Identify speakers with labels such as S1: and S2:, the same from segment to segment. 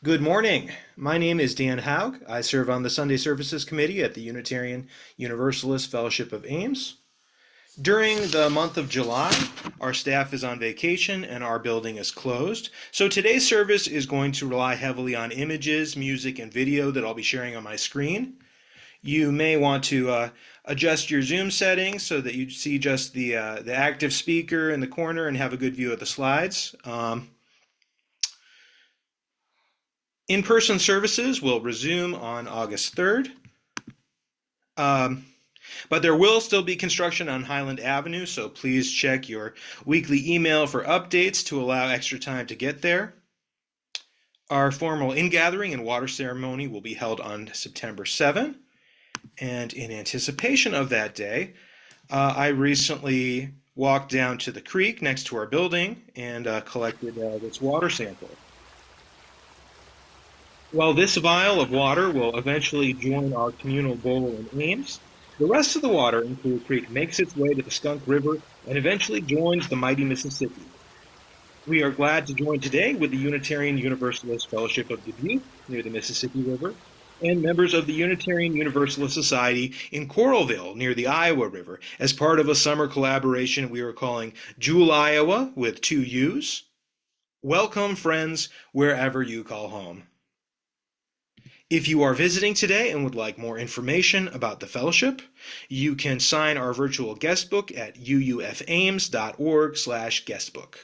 S1: Good morning. My name is Dan Haug. I serve on the Sunday Services Committee at the Unitarian Universalist Fellowship of Ames. During the month of July, our staff is on vacation and our building is closed. So today's service is going to rely heavily on images, music, and video that I'll be sharing on my screen. You may want to adjust your Zoom settings so that you see just the active speaker in the corner and have a good view of the slides. In-person services will resume on August 3rd, but there will still be construction on Highland Avenue, so please check your weekly email for updates to allow extra time to get there. Our formal ingathering and water ceremony will be held on September 7th, and in anticipation of that day, I recently walked down to the creek next to our building and collected this water sample. While this vial of water will eventually join our communal bowl in Ames, the rest of the water in Clear Creek makes its way to the Skunk River and eventually joins the mighty Mississippi. We are glad to join today with the Unitarian Universalist Fellowship of Dubuque near the Mississippi River and members of the Unitarian Universalist Society in Coralville near the Iowa River as part of a summer collaboration we are calling JUULIowa with two U's. Welcome, friends, wherever you call home. If you are visiting today and would like more information about the fellowship, you can sign our virtual guestbook at uufames.org/guestbook.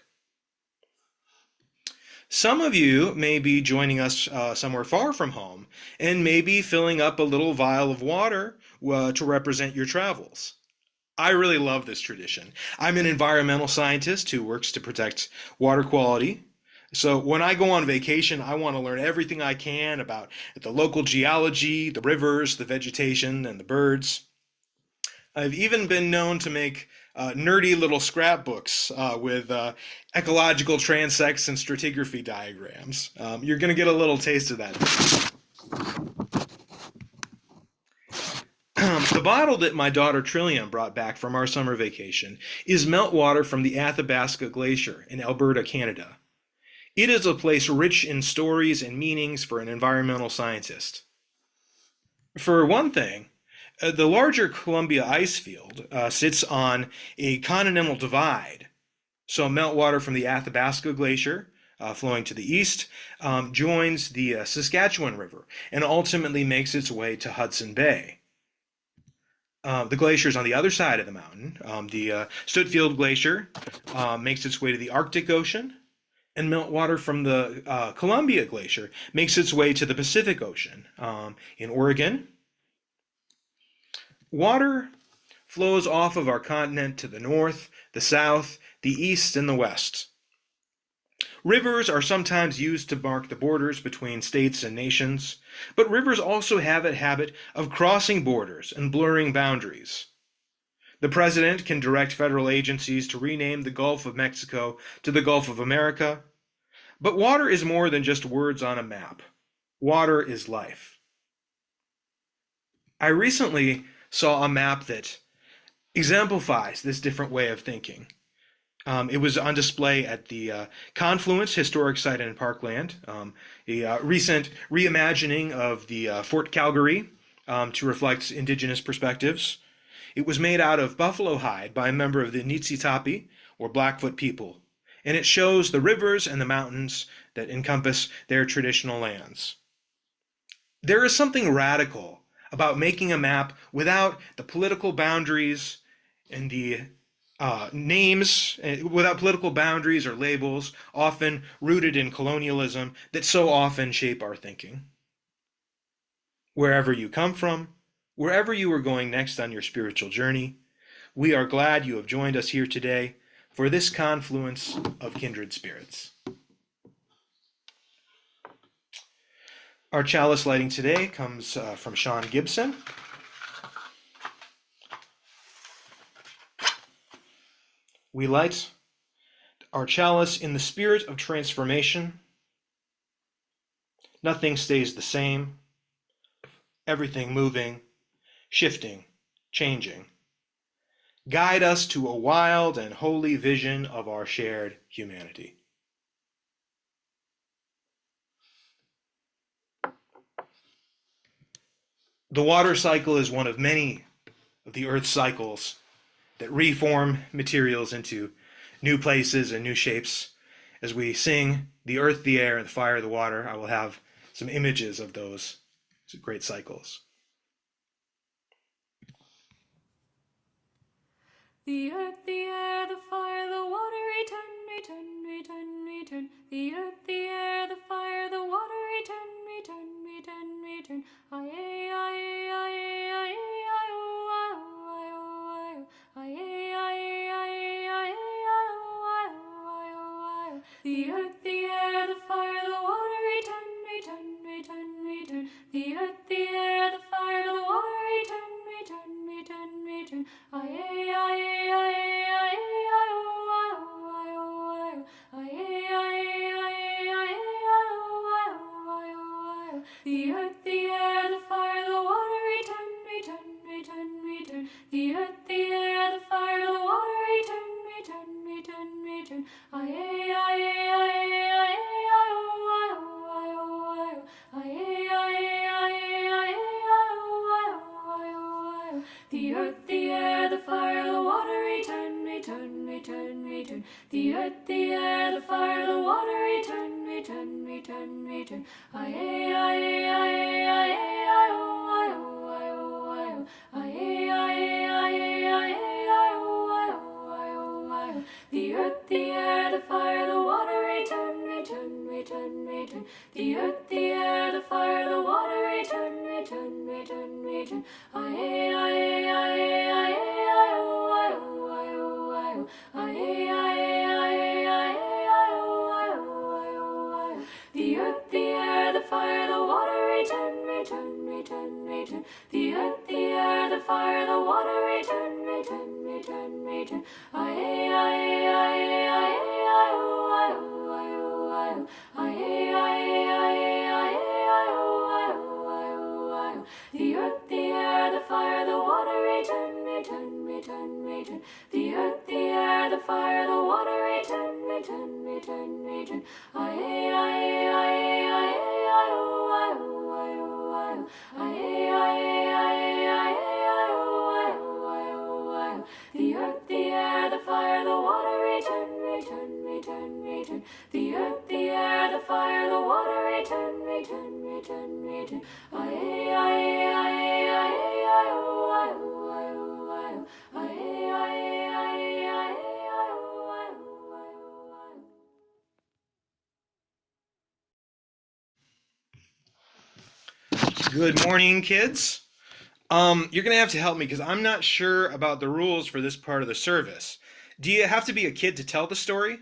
S1: Some of you may be joining us somewhere far from home and may be filling up a little vial of water to represent your travels. I really love this tradition. I'm an environmental scientist who works to protect water quality. So when I go on vacation, I want to learn everything I can about the local geology, the rivers, the vegetation, and the birds. I've even been known to make nerdy little scrapbooks with ecological transects and stratigraphy diagrams. You're going to get a little taste of that. The bottle that my daughter Trillium brought back from our summer vacation is meltwater from the Athabasca Glacier in Alberta, Canada. It is a place rich in stories and meanings for an environmental scientist. For one thing, the larger Columbia ice field sits on a continental divide. So meltwater from the Athabasca Glacier, flowing to the east, joins the Saskatchewan River and ultimately makes its way to Hudson Bay. The glaciers on the other side of the mountain, the Stutfield Glacier, makes its way to the Arctic Ocean, and meltwater from the Columbia Glacier makes its way to the Pacific Ocean in Oregon. Water flows off of our continent to the north, the south, the east, and the west. Rivers are sometimes used to mark the borders between states and nations, but rivers also have a habit of crossing borders and blurring boundaries. The president can direct federal agencies to rename the Gulf of Mexico to the Gulf of America. But water is more than just words on a map. Water is life. I recently saw a map that exemplifies this different way of thinking. It was on display at the Confluence Historic Site in Parkland, a recent reimagining of the Fort Calgary to reflect indigenous perspectives. It was made out of buffalo hide by a member of the Niitsitapi, or Blackfoot people, and it shows the rivers and the mountains that encompass their traditional lands. There is something radical about making a map without the political boundaries and the names, without political boundaries or labels, often rooted in colonialism, that so often shape our thinking. Wherever you come from, wherever you are going next on your spiritual journey, we are glad you have joined us here today for this confluence of kindred spirits. Our chalice lighting today comes from Sean Gibson. We light our chalice in the spirit of transformation. Nothing stays the same. Everything moving, shifting, changing. Guide us to a wild and holy vision of our shared humanity. The water cycle is one of many of the Earth's cycles that reform materials into new places and new shapes. As we sing the earth, the air, and the fire, the water, I will have some images of those great cycles.
S2: The earth, the air, the fire, the water, return, return, return, return. The earth, the air, the fire, the water, return, return, return, return. Aye, aye, aye, aye, aye, oh, aye, oh, aye, aye, aye, aye, aye, aye, oh, aye. The earth, the air, the fire, the water, return, return, return, return. The earth, the air, the fire, the water, return, return, return, return. Aye, aye, aye, aye, aye, oh, aye, oh, aye, aye, aye, aye, aye, aye, oh, aye, oh. The earth, the air, the fire, the water, return, return, return, return. The earth, the air, the fire, the water, return, return, return, return. Aye, aye, aye, aye, aye, oh, aye, oh, aye, aye, aye, aye, aye, oh, aye. The earth, the air, the fire, the water, return, return, return, return. The earth, the air, the fire, the water, return, return, return, return. Aye, aye, aye, aye, aye, oh, aye, oh, aye, aye, aye, aye, aye, aye, oh, aye, oh, aye. The earth, the air, the fire, the water, return, return, return, return. The earth, the air, the fire, the water, return, return, return, return. Aye, aye, aye, aye, aye, oh, aye, oh, aye, aye, aye, aye, aye, aye, oh, aye, oh, aye. The earth, the air, the fire, the water, return, return, return, return. The earth, the air, the fire, the water, return, return, return, return. Aye, aye, aye, aye, aye, oh, aye, oh, aye, aye, aye, aye, aye, aye, oh, aye, oh, aye. The earth, the air, the fire, the water, return, return, return, return. The earth, the air, the fire, the water, return, return, return, return. Aye, aye, aye, aye, aye, oh, aye, oh, aye, aye, aye, aye, aye, aye, oh, aye, oh, aye. The earth, the air, the fire, the water, return, return, return, return. The earth, the air, the fire, the water, return, return, return, return. Aye, aye, aye, aye, aye, oh, aye, oh, aye, aye, aye, aye, aye, aye, oh, aye, oh, aye.
S1: Good morning, kids. You're going to have to help me because I'm not sure about the rules for this part of the service. Do you have to be a kid to tell the story?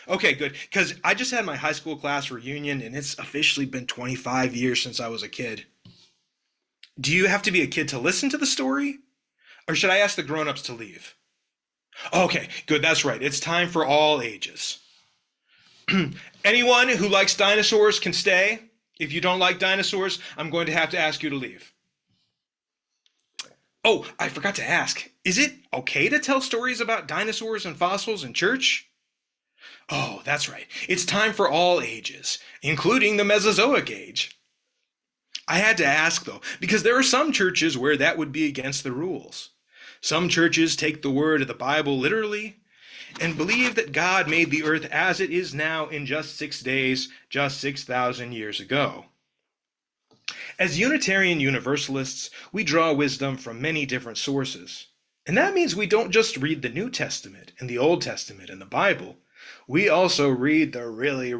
S1: Okay, good. Because I just had my high school class reunion and it's officially been 25 years since I was a kid. Do you have to be a kid to listen to the story? Or should I ask the grown-ups to leave? Okay, good. That's right. It's time for all ages. Anyone who likes dinosaurs can stay. If you don't like dinosaurs, I'm going to have to ask you to leave. Oh, I forgot to ask. Is it okay to tell stories about dinosaurs and fossils in church? Oh, that's right. It's time for all ages, including the Mesozoic age. I had to ask, though, because there are some churches where that would be against the rules. Some churches take the word of the Bible literally and believe that God made the earth as it is now in just 6 days, just 6,000 years ago. As Unitarian Universalists, we draw wisdom from many different sources. And that means we don't just read the New Testament and the Old Testament and the Bible. We also read the really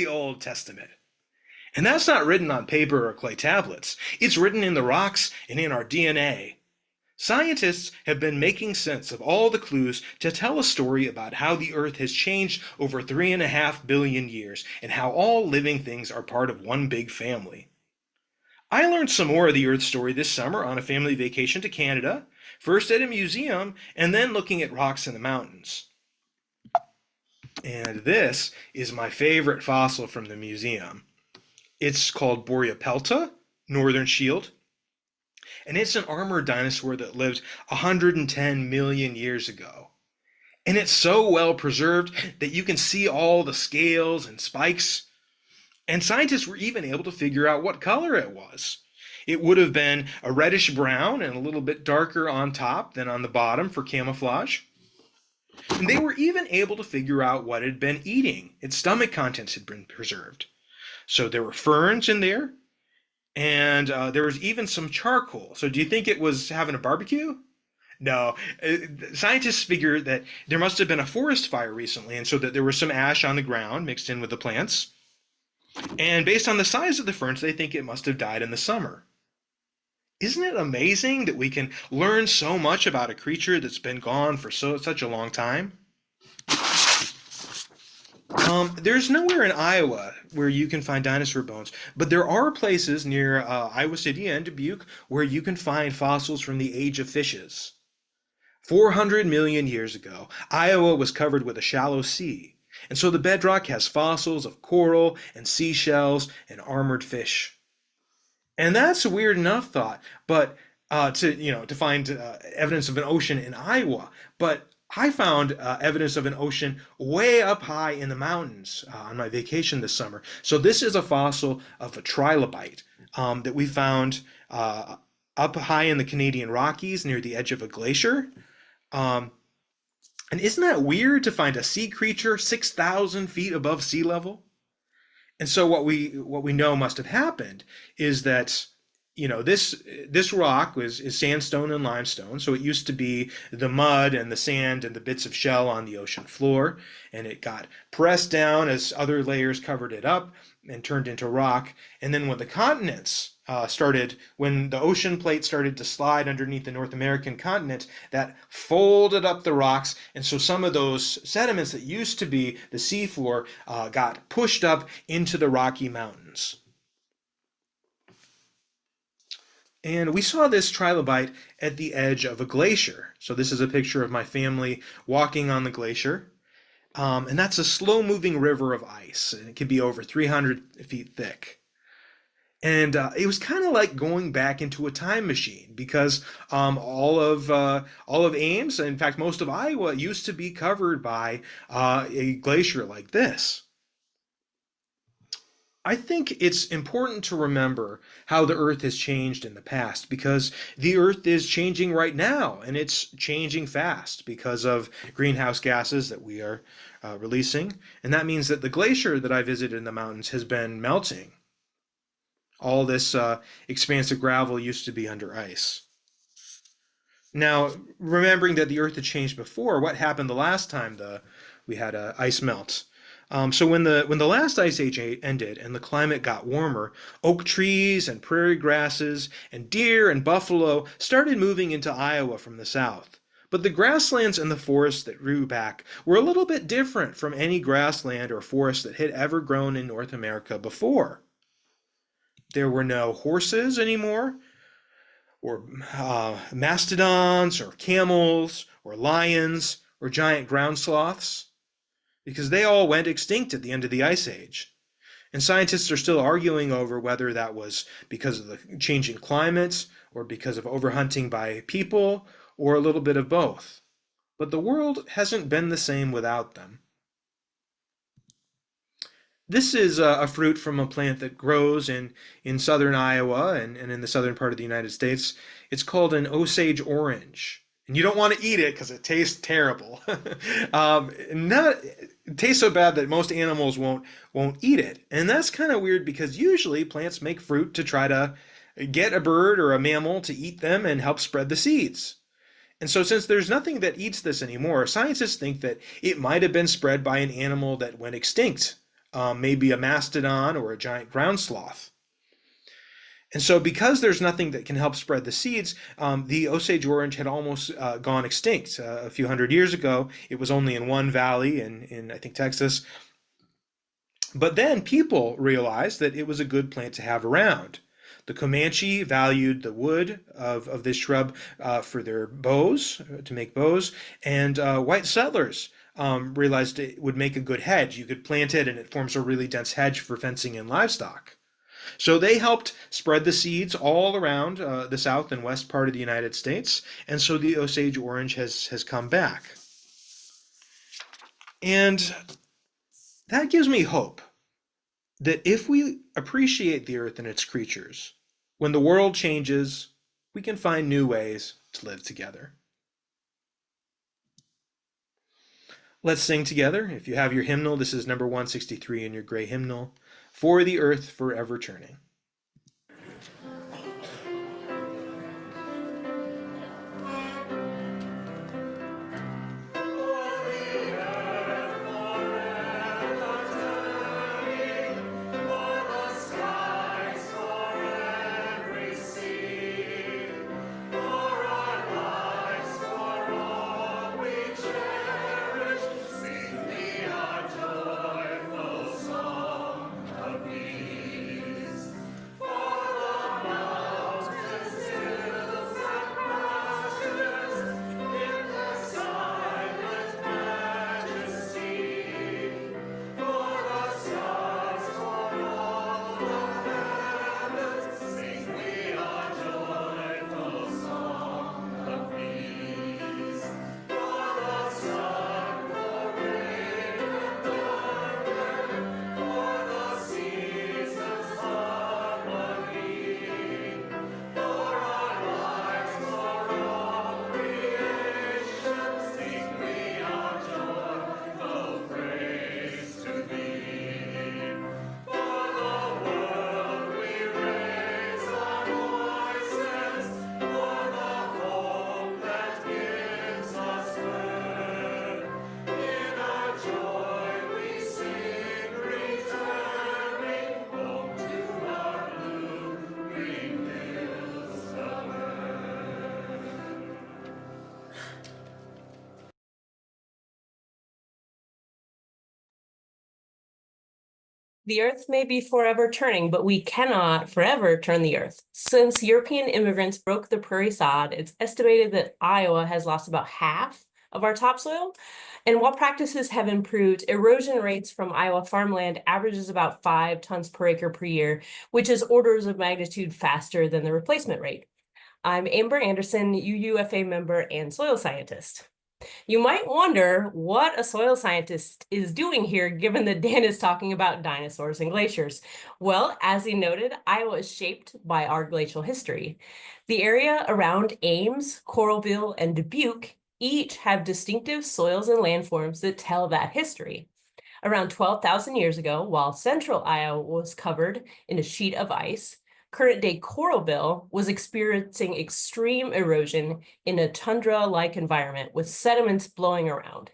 S1: Old Testament. And that's not written on paper or clay tablets. It's written in the rocks and in our DNA. Scientists have been making sense of all the clues to tell a story about how the Earth has changed over 3.5 billion years and how all living things are part of one big family. I learned some more of the Earth story this summer on a family vacation to Canada, first at a museum and then looking at rocks in the mountains. And this is my favorite fossil from the museum. It's called Boreapelta, northern shield. And it's an armored dinosaur that lived 110 million years ago. And it's so well preserved that you can see all the scales and spikes. And scientists were even able to figure out what color it was. It would have been a reddish brown and a little bit darker on top than on the bottom for camouflage. And they were even able to figure out what it had been eating. Its stomach contents had been preserved. So there were ferns in there, and there was even some charcoal. So do you think it was having a barbecue? No. Scientists figure that there must have been a forest fire recently, and so that there was some ash on the ground mixed in with the plants. And based on the size of the ferns, they think it must have died in the summer. Isn't it amazing that we can learn so much about a creature that's been gone for such a long time? There's nowhere in Iowa where you can find dinosaur bones, but there are places near Iowa City and Dubuque where you can find fossils from the age of fishes. 400 million years ago, Iowa was covered with a shallow sea, and so the bedrock has fossils of coral and seashells and armored fish. And that's a weird enough thought, but to find evidence of an ocean in Iowa. But I found evidence of an ocean way up high in the mountains on my vacation this summer. So this is a fossil of a trilobite that we found up high in the Canadian Rockies near the edge of a glacier. And isn't that weird to find a sea creature 6,000 feet above sea level? And so what we know must have happened is that this rock is sandstone and limestone, so it used to be the mud and the sand and the bits of shell on the ocean floor, and it got pressed down as other layers covered it up and turned into rock. And then when the continents when the ocean plate started to slide underneath the North American continent, that folded up the rocks, and so some of those sediments that used to be the seafloor got pushed up into the Rocky Mountains. And we saw this trilobite at the edge of a glacier. So this is a picture of my family walking on the glacier. And that's a slow-moving river of ice, and it can be over 300 feet thick. And it was kind of like going back into a time machine because all of Ames, in fact, most of Iowa, used to be covered by a glacier like this. I think it's important to remember how the Earth has changed in the past because the Earth is changing right now, and it's changing fast because of greenhouse gases that we are releasing. And that means that the glacier that I visited in the mountains has been melting. All this expansive gravel used to be under ice. Now, remembering that the Earth had changed before, what happened the last time we had an ice melt? So when the last ice age ended and the climate got warmer, oak trees and prairie grasses and deer and buffalo started moving into Iowa from the south. But the grasslands and the forests that grew back were a little bit different from any grassland or forest that had ever grown in North America before. There were no horses anymore, or mastodons, or camels, or lions, or giant ground sloths, because they all went extinct at the end of the Ice Age. And scientists are still arguing over whether that was because of the changing climates, or because of overhunting by people, or a little bit of both. But the world hasn't been the same without them. This is a fruit from a plant that grows in southern Iowa and in the southern part of the United States. It's called an Osage orange. And you don't want to eat it because it tastes terrible. It tastes so bad that most animals won't eat it. And that's kind of weird because usually plants make fruit to try to get a bird or a mammal to eat them and help spread the seeds. And so since there's nothing that eats this anymore, scientists think that it might have been spread by an animal that went extinct. Maybe a mastodon or a giant ground sloth. And so because there's nothing that can help spread the seeds, the Osage orange had almost gone extinct a few hundred years ago. It was only in one valley in I think, Texas. But then people realized that it was a good plant to have around. The Comanche valued the wood of this shrub for their bows, to make bows, and white settlers realized it would make a good hedge. You could plant it and it forms a really dense hedge for fencing and livestock. So they helped spread the seeds all around the south and west part of the United States, and so the Osage orange has come back. And that gives me hope. that if we appreciate the earth and its creatures, when the world changes, we can find new ways to live together. Let's sing together. If you have your hymnal, this is number 163 in your gray hymnal, For the Earth Forever Turning.
S3: The earth may be forever turning, but we cannot forever turn the earth. Since European immigrants broke the prairie sod, it's estimated that Iowa has lost about half of our topsoil. And while practices have improved, erosion rates from Iowa farmland averages about 5 tons per acre per year, which is orders of magnitude faster than the replacement rate. I'm Amber Anderson, UUFA member and soil scientist. You might wonder what a soil scientist is doing here, given that Dan is talking about dinosaurs and glaciers. Well, as he noted, Iowa is shaped by our glacial history. The area around Ames, Coralville, and Dubuque each have distinctive soils and landforms that tell that history. Around 12,000 years ago, while central Iowa was covered in a sheet of ice, current-day Coralville was experiencing extreme erosion in a tundra-like environment with sediments blowing around.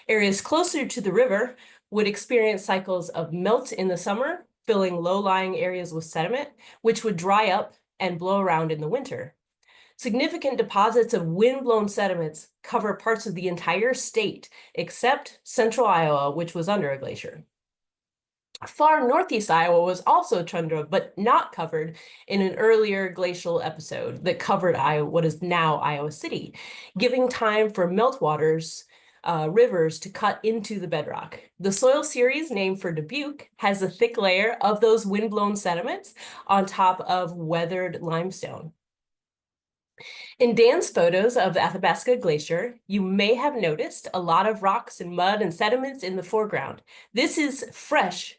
S3: Areas closer to the river would experience cycles of melt in the summer, filling low-lying areas with sediment, which would dry up and blow around in the winter. Significant deposits of wind-blown sediments cover parts of the entire state, except central Iowa, which was under a glacier. Far northeast Iowa was also tundra, but not covered in an earlier glacial episode that covered what is now Iowa City, giving time for meltwaters, rivers to cut into the bedrock. The soil series, named for Dubuque, has a thick layer of those wind-blown sediments on top of weathered limestone. In Dan's photos of the Athabasca Glacier, you may have noticed a lot of rocks and mud and sediments in the foreground. This is fresh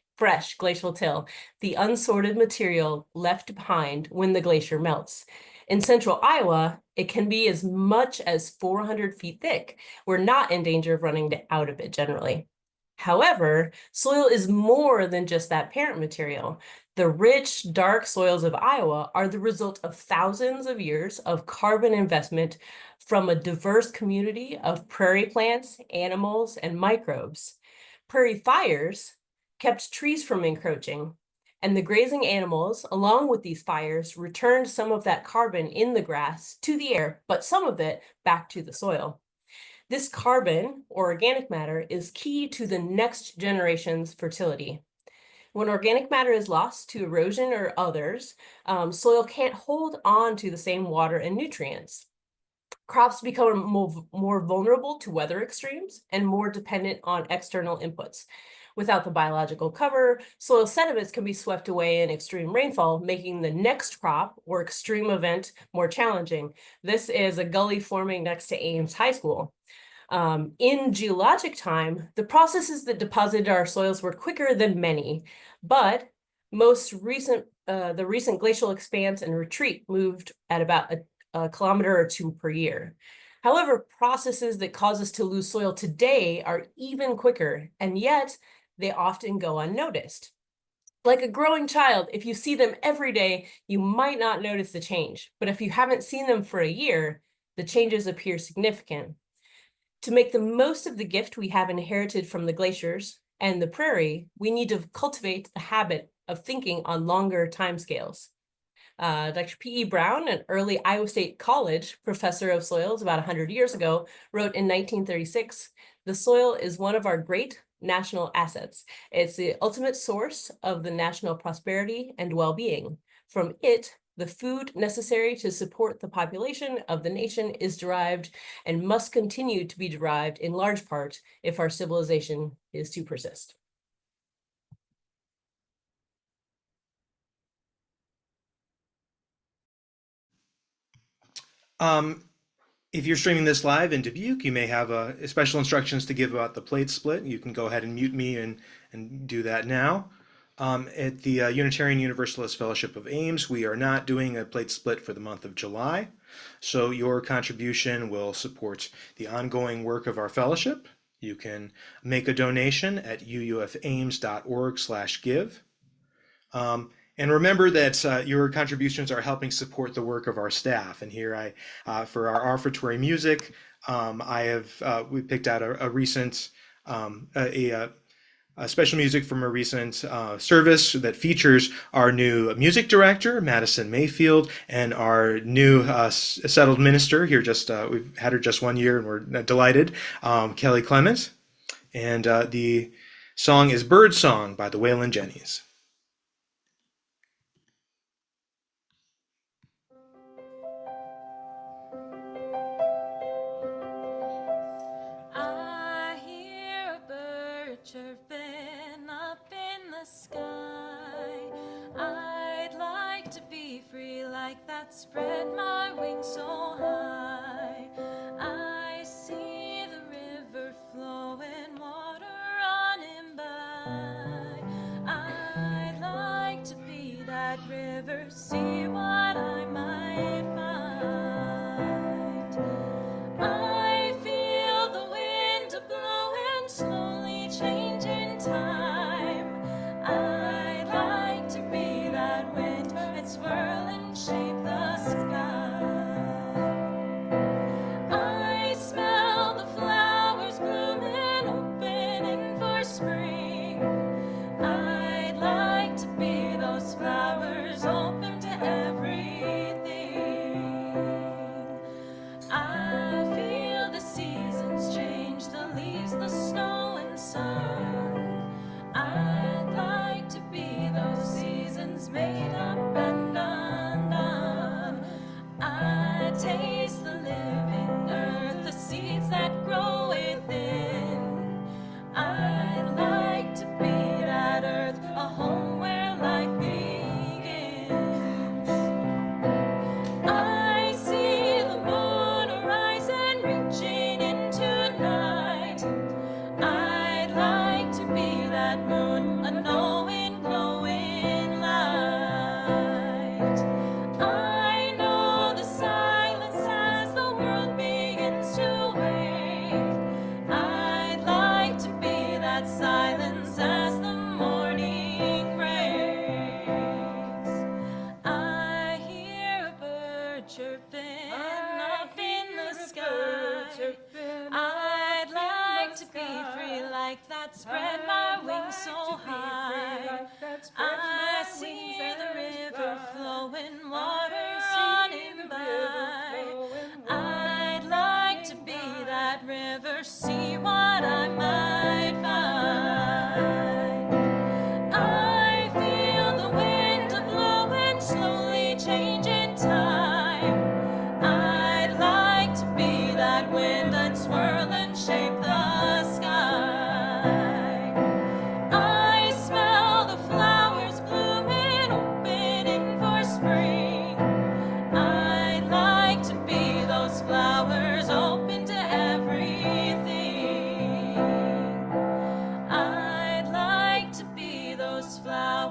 S3: glacial till, the unsorted material left behind when the glacier melts. In central Iowa, it can be as much as 400 feet thick. We're not in danger of running out of it generally. However, soil is more than just that parent material. The rich, dark soils of Iowa are the result of thousands of years of carbon investment from a diverse community of prairie plants, animals, and microbes. Prairie fires kept trees from encroaching, and the grazing animals, along with these fires, returned some of that carbon in the grass to the air, but some of it back to the soil. This carbon, or organic matter, is key to the next generation's fertility. When organic matter is lost to erosion or others, soil can't hold on to the same water and nutrients. Crops become more vulnerable to weather extremes and more dependent on external inputs. Without the biological cover, soil sediments can be swept away in extreme rainfall, making the next crop or extreme event more challenging. This is a gully forming next to Ames High School. In geologic time, the processes that deposited our soils were quicker than many, but the recent glacial expanse and retreat moved at about a kilometer or two per year. However, processes that cause us to lose soil today are even quicker, and yet they often go unnoticed. Like a growing child, if you see them every day, you might not notice the change. But if you haven't seen them for a year, the changes appear significant. To make the most of the gift we have inherited from the glaciers and the prairie, we need to cultivate the habit of thinking on longer timescales. Dr. P.E. Brown, an early Iowa State College professor of soils about 100 years ago, wrote in 1936, "The soil is one of our great national assets. It's the ultimate source of the national prosperity and well-being. From it, the food necessary to support the population of the nation is derived and must continue to be derived in large part if our civilization is to persist."
S1: If you're streaming this live in Dubuque, you may have special instructions to give about the plate split. You can go ahead and mute me and do that now. At the Unitarian Universalist Fellowship of Ames, we are not doing a plate split for the month of July. So your contribution will support the ongoing work of our fellowship. You can make a donation at uufames.org/give. And remember that your contributions are helping support the work of our staff. And here for our offertory music, we picked out a recent special music from a recent service that features our new music director, Madison Mayfield, and our new settled minister here. We've had her just 1 year, and we're delighted, Kelly Clement. And the song is "Bird Song" by the Waylon Jennys.
S2: I hear a bird chirping up in the sky. I'd like to be free like that, spread my wings so high. I see the river flowing, water running by. I'd like to be that river, see what I might find. I feel the wind blowing, slowly changing time. I'd like to be that wind and swirl and shape the sky. I smell the flowers blooming, opening for spring. I'd like to be those flowers, open to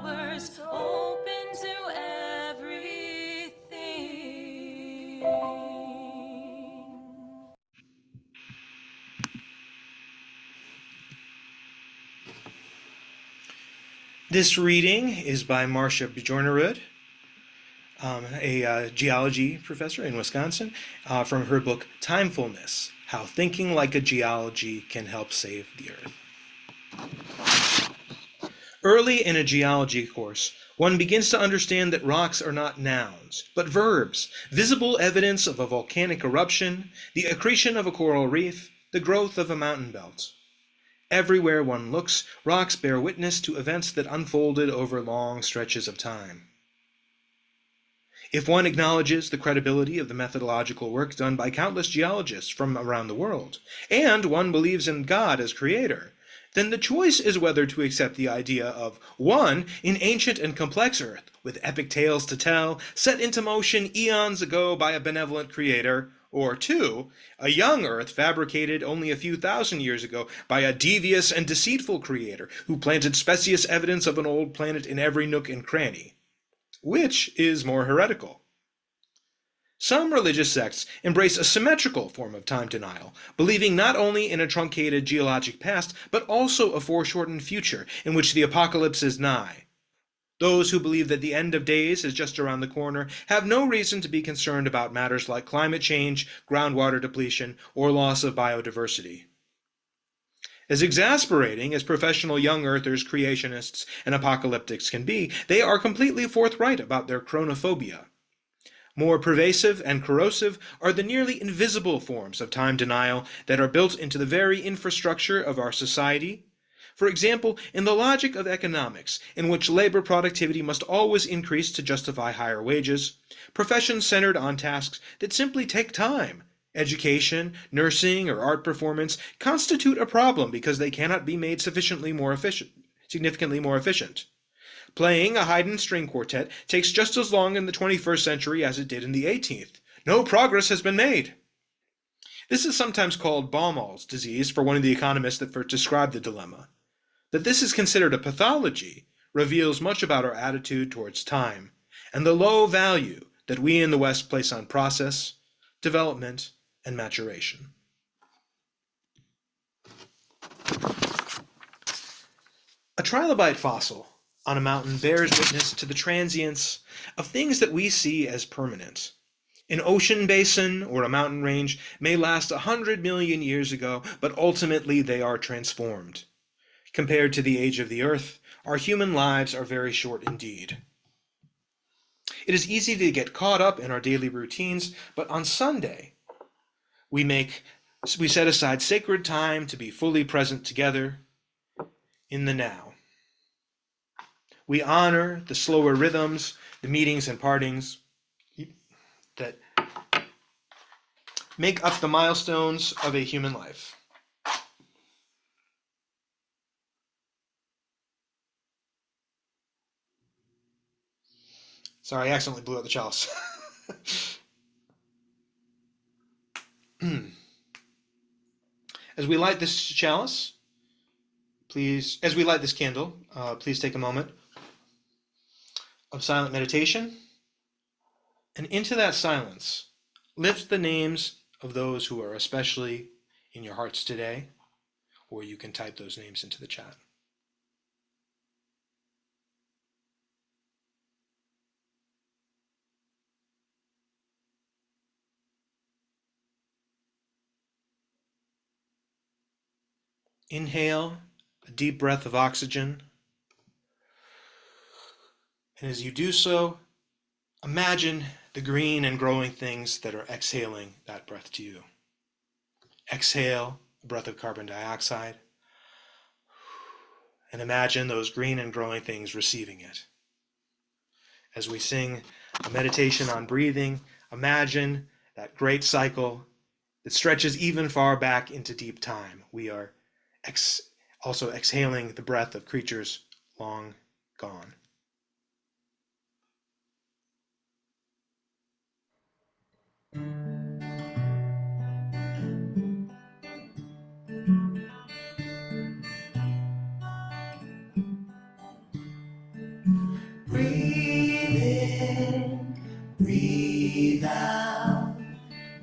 S2: flowers, open to everything.
S1: This reading is by Marcia Bjornerud, a geology professor in Wisconsin, from her book Timefulness: How Thinking Like a Geology Can Help Save the Earth. Early in a geology course, one begins to understand that rocks are not nouns, but verbs, visible evidence of a volcanic eruption, the accretion of a coral reef, the growth of a mountain belt. Everywhere one looks, rocks bear witness to events that unfolded over long stretches of time. If one acknowledges the credibility of the methodological work done by countless geologists from around the world, and one believes in God as creator, then the choice is whether to accept the idea of, one, an ancient and complex Earth, with epic tales to tell, set into motion eons ago by a benevolent creator, or two, a young Earth fabricated only a few thousand years ago by a devious and deceitful creator who planted specious evidence of an old planet in every nook and cranny. Which is more heretical? Some religious sects embrace a symmetrical form of time denial, believing not only in a truncated geologic past, but also a foreshortened future in which the apocalypse is nigh. Those who believe that the end of days is just around the corner have no reason to be concerned about matters like climate change, groundwater depletion, or loss of biodiversity. As exasperating as professional young earthers, creationists, and apocalyptics can be, they are completely forthright about their chronophobia. More pervasive and corrosive are the nearly invisible forms of time denial that are built into the very infrastructure of our society. For example, in the logic of economics, in which labor productivity must always increase to justify higher wages, professions centered on tasks that simply take time, education, nursing, or art performance, constitute a problem because they cannot be made significantly more efficient. Playing a Haydn string quartet takes just as long in the 21st century as it did in the 18th. No progress has been made. This is sometimes called Baumol's disease for one of the economists that first described the dilemma. That this is considered a pathology reveals much about our attitude towards time and the low value that we in the West place on process, development, and maturation. A trilobite fossil on a mountain bears witness to the transience of things that we see as permanent. An ocean basin or a mountain range may last 100 million years ago, but ultimately they are transformed. Compared to the age of the Earth, our human lives are very short indeed. It is easy to get caught up in our daily routines, but on Sunday, we set aside sacred time to be fully present together in the now. We honor the slower rhythms, the meetings and partings that make up the milestones of a human life. Sorry, I accidentally blew out the chalice. As we light this chalice, as we light this candle, please take a moment of silent meditation, and into that silence, lift the names of those who are especially in your hearts today, or you can type those names into the chat. Inhale a deep breath of oxygen. And as you do so, imagine the green and growing things that are exhaling that breath to you. Exhale a breath of carbon dioxide. And imagine those green and growing things receiving it. As we sing a meditation on breathing, imagine that great cycle that stretches even far back into deep time. We are also exhaling the breath of creatures long gone.
S4: breathe out,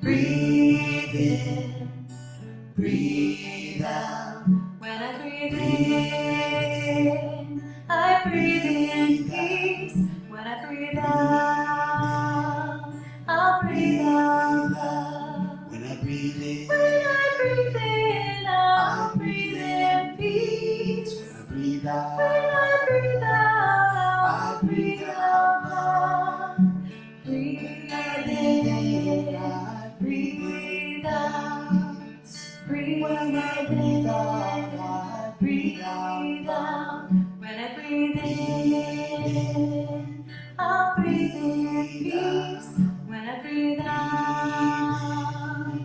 S4: breathe in, breathe out. When I breathe in, I breathe in peace. When I breathe out, I'll breathe out love. When I breathe in, I'll breathe in peace. When I breathe out, I'll breathe out love. Breathe in, I breathe out. Breathe in, I breathe out. When I breathe in, I'll breathe in peace. When I breathe out,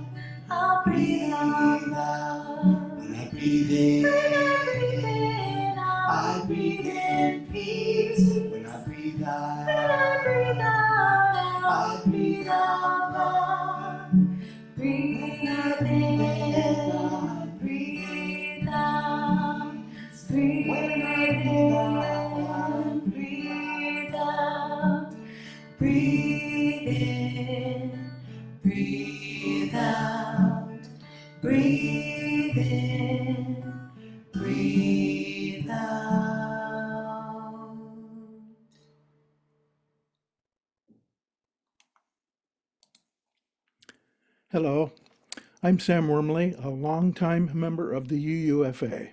S4: I'll breathe out love. When I breathe in, I breathe in peace. When I breathe out, I breathe out love. Breathe in, I breathe out. Breathe in, breathe out. Breathe in, breathe out. Breathe in, breathe out.
S5: Hello, I'm Sam Wormley, a longtime member of the UUFA.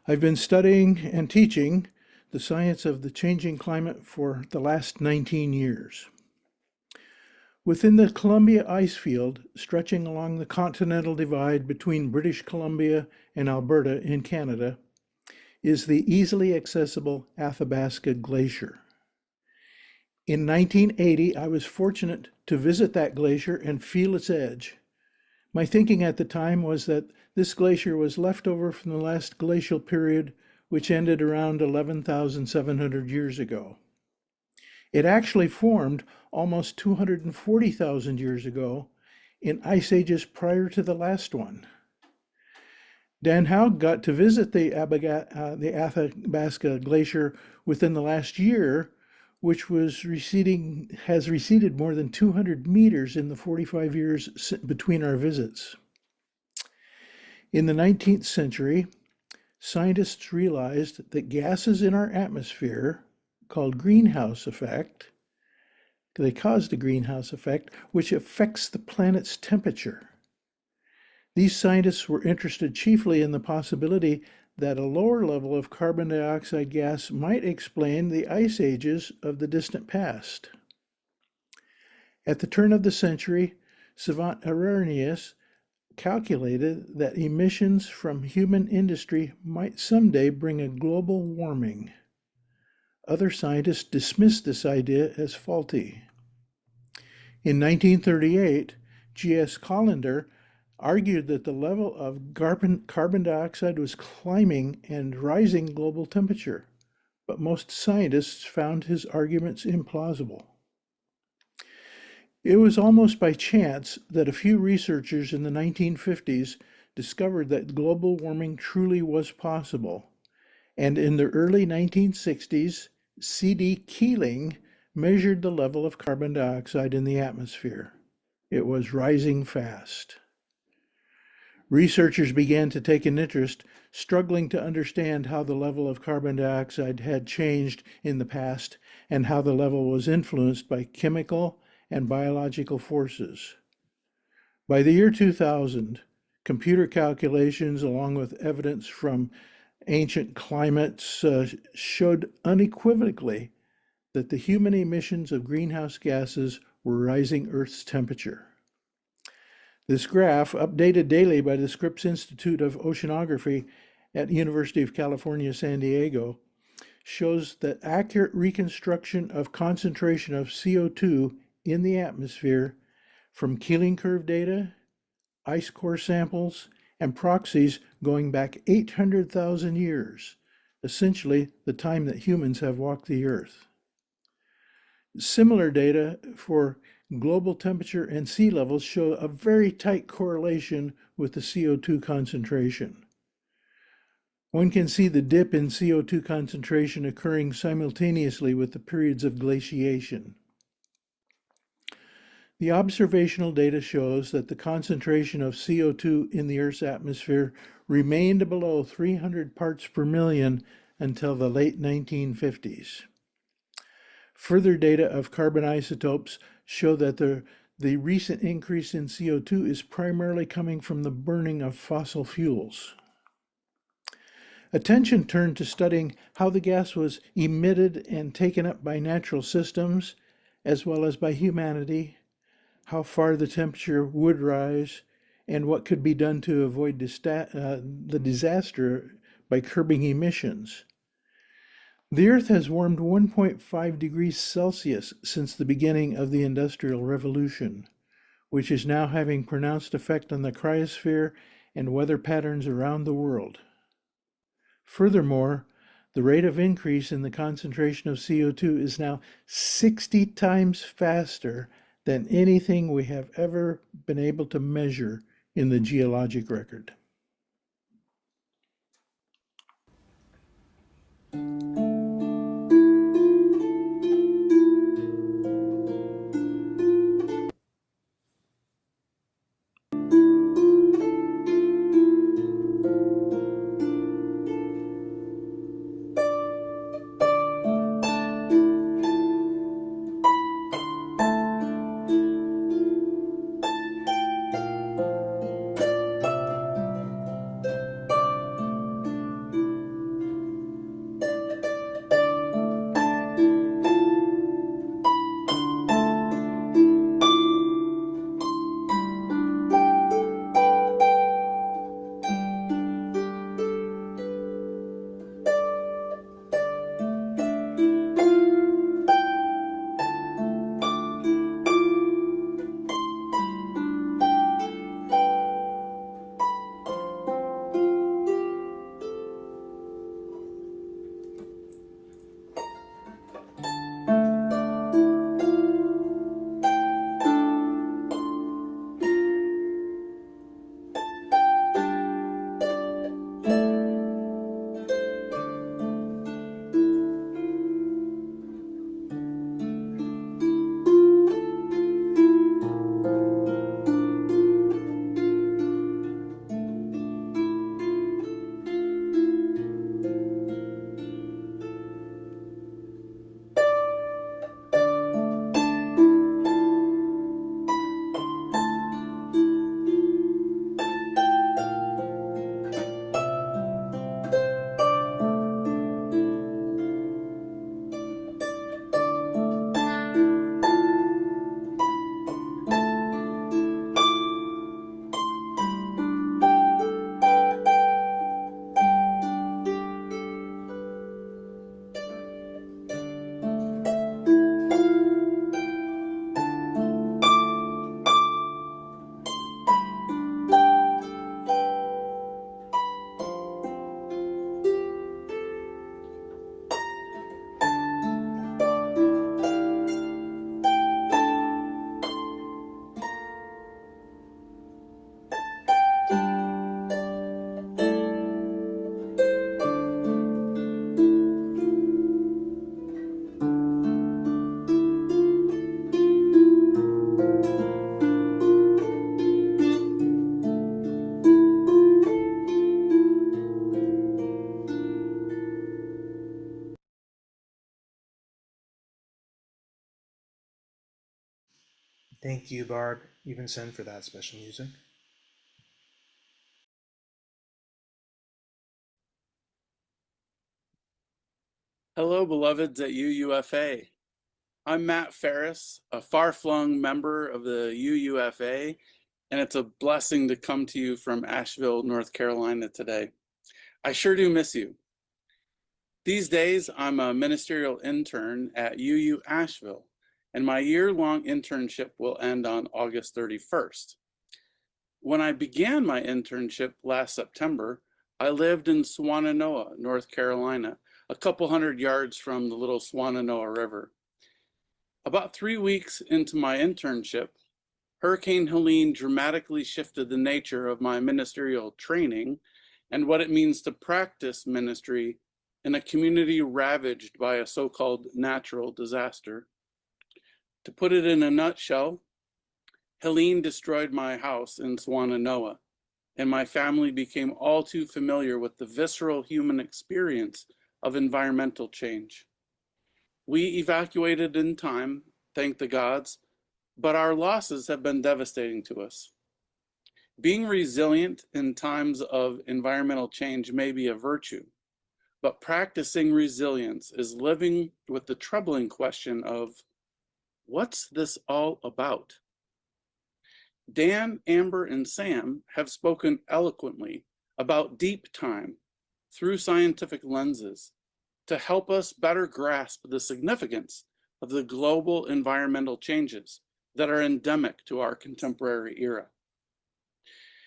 S5: I've been studying and teaching the science of the changing climate for the last 19 years. Within the Columbia ice field, stretching along the continental divide between British Columbia and Alberta in Canada, is the easily accessible Athabasca Glacier. In 1980, I was fortunate to visit that glacier and feel its edge. My thinking at the time was that this glacier was left over from the last glacial period, which ended around 11,700 years ago. It actually formed almost 240,000 years ago in ice ages prior to the last one. Dan Haug got to visit the Athabasca Glacier within the last year, which has receded more than 200 meters in the 45 years between our visits. In the 19th century, scientists realized that gases in our atmosphere, called greenhouse effect, they caused a greenhouse effect, which affects the planet's temperature. These scientists were interested chiefly in the possibility that a lower level of carbon dioxide gas might explain the ice ages of the distant past. At the turn of the century, savant Arrhenius calculated that emissions from human industry might someday bring a global warming. Other scientists dismissed this idea as faulty. In 1938, G.S. Callender argued that the level of carbon dioxide was climbing and rising global temperature, but most scientists found his arguments implausible. It was almost by chance that a few researchers in the 1950s discovered that global warming truly was possible, and in the early 1960s, C.D. Keeling measured the level of carbon dioxide in the atmosphere. It was rising fast. Researchers began to take an interest, struggling to understand how the level of carbon dioxide had changed in the past and how the level was influenced by chemical and biological forces. By the year 2000, computer calculations, along with evidence from ancient climates, showed unequivocally that the human emissions of greenhouse gases were rising Earth's temperature. This graph, updated daily by the Scripps Institute of Oceanography at University of California, San Diego, shows that accurate reconstruction of concentration of CO2 in the atmosphere from Keeling curve data, ice core samples, and proxies going back 800,000 years, essentially the time that humans have walked the Earth. Similar data for global temperature and sea levels show a very tight correlation with the CO2 concentration. One can see the dip in CO2 concentration occurring simultaneously with the periods of glaciation. The observational data shows that the concentration of CO2 in the Earth's atmosphere remained below 300 parts per million until the late 1950s. Further data of carbon isotopes show that the recent increase in CO2 is primarily coming from the burning of fossil fuels. Attention turned to studying how the gas was emitted and taken up by natural systems, as well as by humanity, how far the temperature would rise, and what could be done to avoid the disaster by curbing emissions. The Earth has warmed 1.5 degrees Celsius since the beginning of the Industrial Revolution, which is now having pronounced effect on the cryosphere and weather patterns around the world. Furthermore, the rate of increase in the concentration of CO2 is now 60 times faster than anything we have ever been able to measure in the geologic record.
S1: Thank you, Barb Evenson, for that special music.
S6: Hello, beloveds at UUFA. I'm Matt Ferris, a far-flung member of the UUFA, and it's a blessing to come to you from Asheville, North Carolina today. I sure do miss you. These days, I'm a ministerial intern at UU Asheville, and my year-long internship will end on August 31st. When I began my internship last September, I lived in Swannanoa, North Carolina, a couple hundred yards from the little Swannanoa River. About 3 weeks into my internship, Hurricane Helene dramatically shifted the nature of my ministerial training and what it means to practice ministry in a community ravaged by a so-called natural disaster. To put it in a nutshell, Helene destroyed my house in Swannanoa, and my family became all too familiar with the visceral human experience of environmental change. We evacuated in time, thank the gods, but our losses have been devastating to us. Being resilient in times of environmental change may be a virtue, but practicing resilience is living with the troubling question of, what's this all about? Dan, Amber, and Sam have spoken eloquently about deep time through scientific lenses to help us better grasp the significance of the global environmental changes that are endemic to our contemporary era.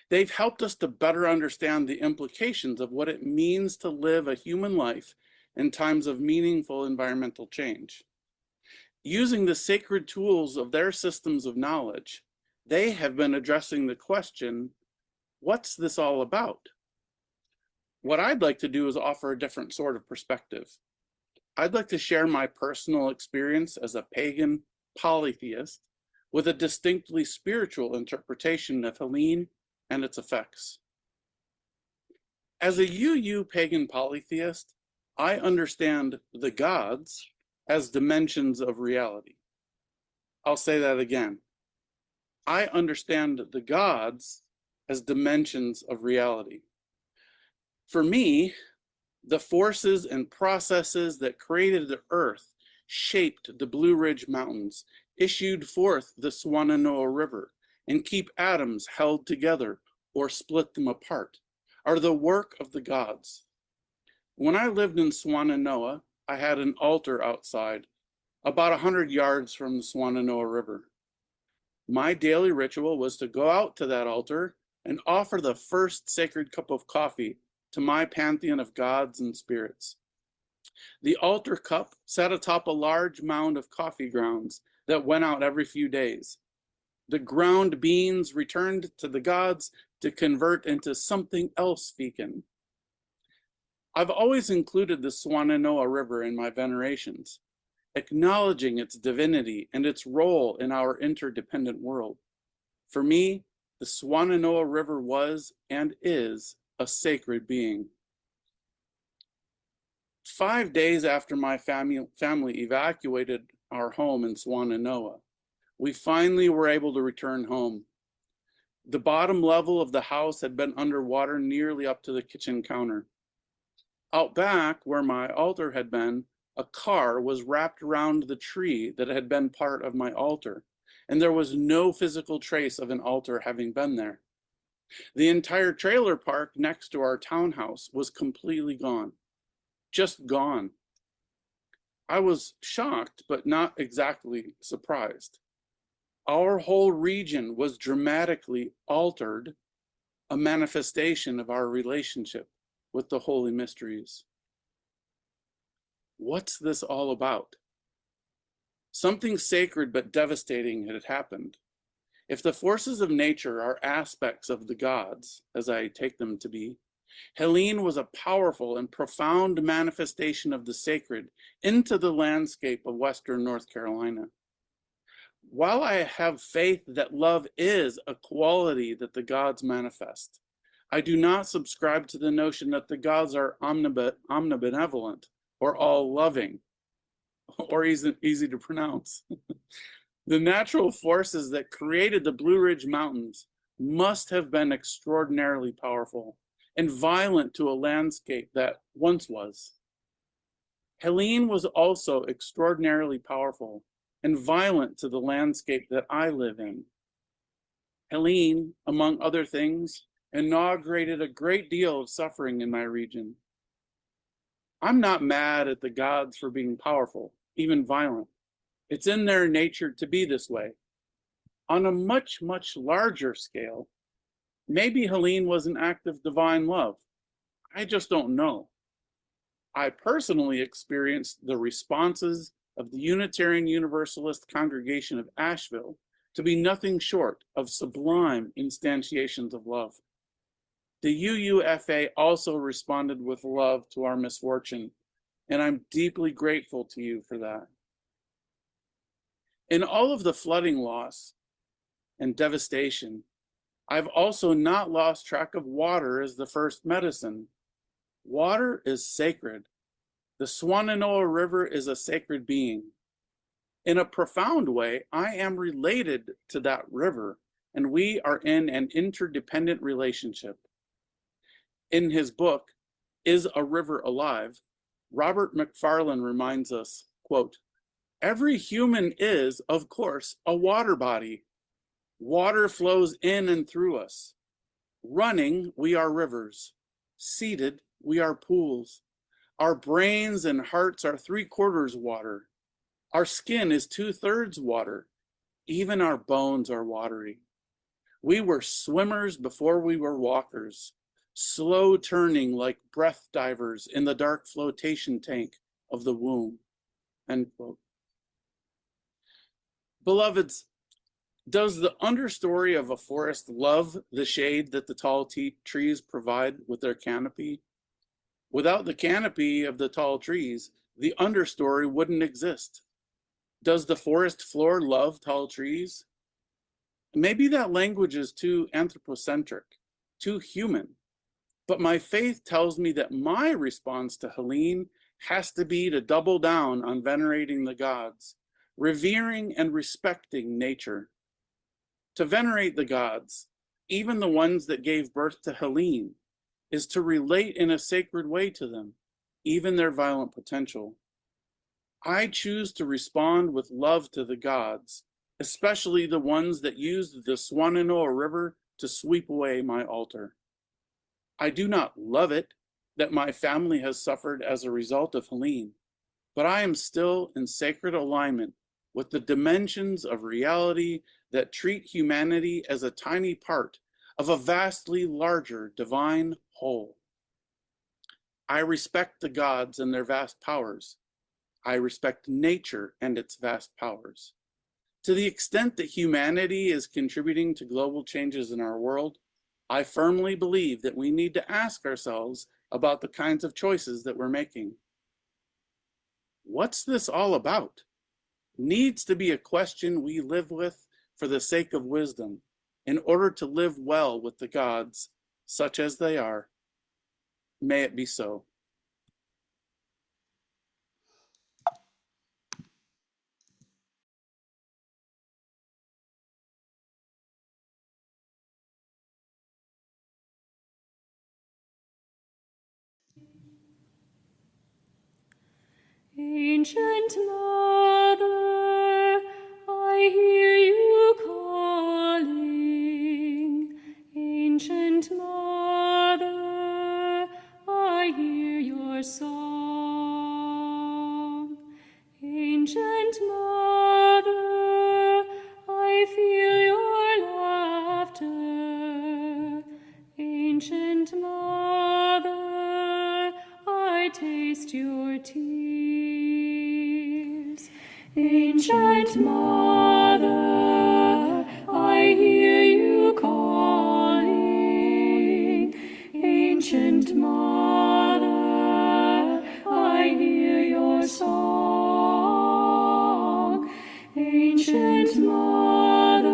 S6: They've helped us to better understand the implications of what it means to live a human life in times of meaningful environmental change. Using the sacred tools of their systems of knowledge, they have been addressing the question, what's this all about? What I'd like to do is offer a different sort of perspective. I'd like to share my personal experience as a pagan polytheist with a distinctly spiritual interpretation of Helene and its effects. As a UU pagan polytheist, I understand the gods as dimensions of reality. I'll say that again. I understand the gods as dimensions of reality. For me, the forces and processes that created the earth, shaped the Blue Ridge Mountains, issued forth the Swannanoa River, and keep atoms held together or split them apart, are the work of the gods. When I lived in Swannanoa, I had an altar outside, about 100 yards from the Swannanoa River. My daily ritual was to go out to that altar and offer the first sacred cup of coffee to my pantheon of gods and spirits. The altar cup sat atop a large mound of coffee grounds that went out every few days. The ground beans returned to the gods to convert into something else fecund. I've always included the Swannanoa River in my venerations, acknowledging its divinity and its role in our interdependent world. For me, the Swannanoa River was and is a sacred being. 5 days after my family evacuated our home in Swannanoa, we finally were able to return home. The bottom level of the house had been underwater nearly up to the kitchen counter. Out back, where my altar had been, a car was wrapped around the tree that had been part of my altar, and there was no physical trace of an altar having been there. The entire trailer park next to our townhouse was completely gone, just gone. I was shocked, but not exactly surprised. Our whole region was dramatically altered, a manifestation of our relationship with the holy mysteries. What's this all about? Something sacred but devastating had happened. If the forces of nature are aspects of the gods, as I take them to be, Helene was a powerful and profound manifestation of the sacred into the landscape of Western North Carolina. While I have faith that love is a quality that the gods manifest, I do not subscribe to the notion that the gods are omnibenevolent or all-loving, or easy to pronounce. The natural forces that created the Blue Ridge Mountains must have been extraordinarily powerful and violent to a landscape that once was. Helene was also extraordinarily powerful and violent to the landscape that I live in. Helene, among other things, inaugurated a great deal of suffering in my region. I'm not mad at the gods for being powerful, even violent. It's in their nature to be this way. On a much, much larger scale, maybe Helene was an act of divine love. I just don't know. I personally experienced the responses of the Unitarian Universalist congregation of Asheville to be nothing short of sublime instantiations of love. The UUFA also responded with love to our misfortune, and I'm deeply grateful to you for that. In all of the flooding loss and devastation. I've also not lost track of water as the first medicine. Water is sacred. The Swannanoa River is a sacred being. In a profound way, I am related to that river, and we are in an interdependent relationship. In his book, Is a River Alive?, Robert McFarlane reminds us, quote, "Every human is, of course, a water body. Water flows in and through us. Running, we are rivers. Seated, we are pools. Our brains and hearts are 3/4 water. Our skin is 2/3 water. Even our bones are watery. We were swimmers before we were walkers, slow turning like breath divers in the dark flotation tank of the womb." End quote. Beloveds, does the understory of a forest love the shade that the tall trees provide with their canopy? Without the canopy of the tall trees, the understory wouldn't exist. Does the forest floor love tall trees? Maybe that language is too anthropocentric, too human, but my faith tells me that my response to Helene has to be to double down on venerating the gods, revering and respecting nature. To venerate the gods, even the ones that gave birth to Helene, is to relate in a sacred way to them, even their violent potential. I choose to respond with love to the gods, especially the ones that used the Swannanoa River to sweep away my altar. I do not love it that my family has suffered as a result of Helene, but I am still in sacred alignment with the dimensions of reality that treat humanity as a tiny part of a vastly larger divine whole. I respect the gods and their vast powers. I respect nature and its vast powers. To the extent that humanity is contributing to global changes in our world, I firmly believe that we need to ask ourselves about the kinds of choices that we're making. What's this all about? Needs to be a question we live with for the sake of wisdom, in order to live well with the gods, such as they are. May it be so.
S2: Ancient Mother, I hear you calling. Ancient Mother, I hear your song. Ancient Mother, I feel your laughter. Ancient Mother, I taste your tears. Ancient Mother, I hear you calling. Ancient Mother, I hear your song. Ancient Mother,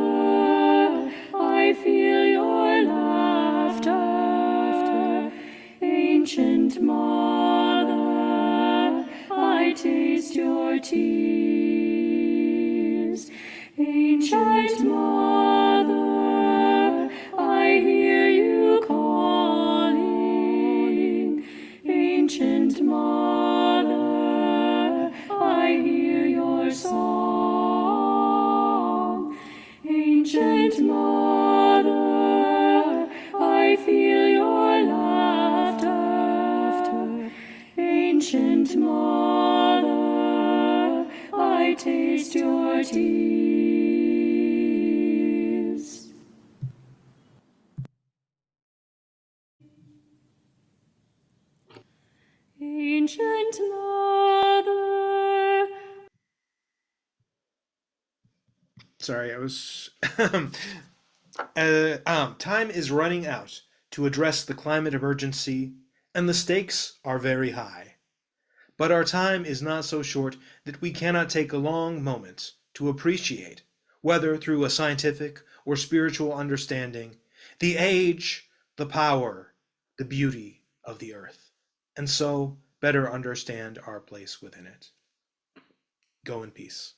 S2: I feel your laughter. Ancient Mother, I taste your tears. Ancient Mother, I hear you calling. Ancient Mother, I hear your song. Ancient Mother, I feel your laughter. Ancient Mother, I taste your tears. Ancient Mother.
S1: Sorry, I was. Time is running out to address the climate emergency, and the stakes are very high. But our time is not so short that we cannot take a long moment to appreciate, whether through a scientific or spiritual understanding, the age, the power, the beauty of the earth, and so better understand our place within it. Go in peace.